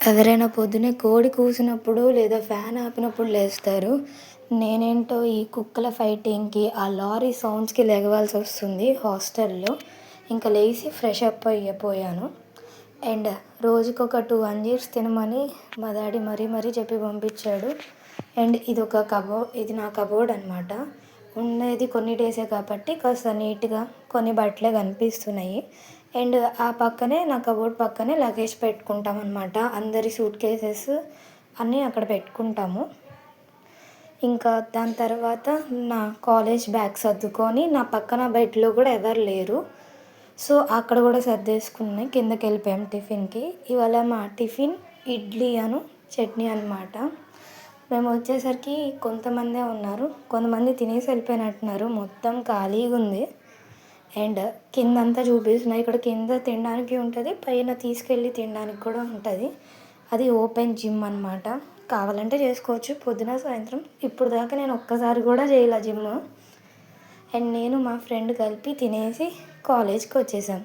ఎవరైనా పొద్దున్నే కోడి కూసినప్పుడు లేదా ఫ్యాన్ ఆపినప్పుడు లేస్తారు. నేనేంటో ఈ కుక్కల ఫైటింగ్‌కి, ఆ లారీ సౌండ్స్‌కి లెగవాల్సొస్తుంది హాస్టల్‌లో. ఇంక లేసి ఫ్రెష్ అప్ అయిపోయాను. అండ్ రోజుకొక 2 అంజీర్స్ తినమని మా డ్యాడీ మరీ చెప్పి పంపించాడు. అండ్ ఇది నా కబోర్డ్ అనమాట. ఉండేది కొన్ని డేసే కాబట్టి కాస్త నీట్‌గా కొన్ని బట్టలే కనిపిస్తున్నాయి. అండ్ ఆ పక్కనే నా కబోర్డ్ పక్కనే లగేజ్ పెట్టుకుంటామనమాట. అందరి సూట్ కేసెస్ అన్నీ అక్కడ పెట్టుకుంటాము. ఇంకా దాని తర్వాత నా కాలేజ్ బ్యాగ్ సర్దుకొని నా పక్కన బెడ్‌లో కూడా ఎవరు లేరు. సో, అక్కడ కూడా సర్దేసుకుని కిందకెళ్ళిపోయాం టిఫిన్‌కి. ఇవాళ మా టిఫిన్ చట్నీ అనమాట. మేమొచ్చేసరికి కొంతమందే ఉన్నారు. కొంతమంది తినేసి వెళ్ళిపోయినట్టున్నారు. మొత్తం ఖాళీగుంది. అండ్ కిందంతా చూపిస్తున్నా. ఇక్కడ కింద తినడానికి ఉంటది. పైన తీసుకెళ్ళి తినడానికి కూడా ఉంటది. అది ఓపెన్ జిమ్ అనమాట. కావాలంటే చేసుకోవచ్చు. పొద్దున, సాయంత్రం. ఇప్పుడు దాకా నేను ఒక్కసారి కూడా చేయలే జిమ్. అండ్ నేను మా ఫ్రెండ్ కలిపి తినేసి కాలేజ్‌కొచ్చేసాం.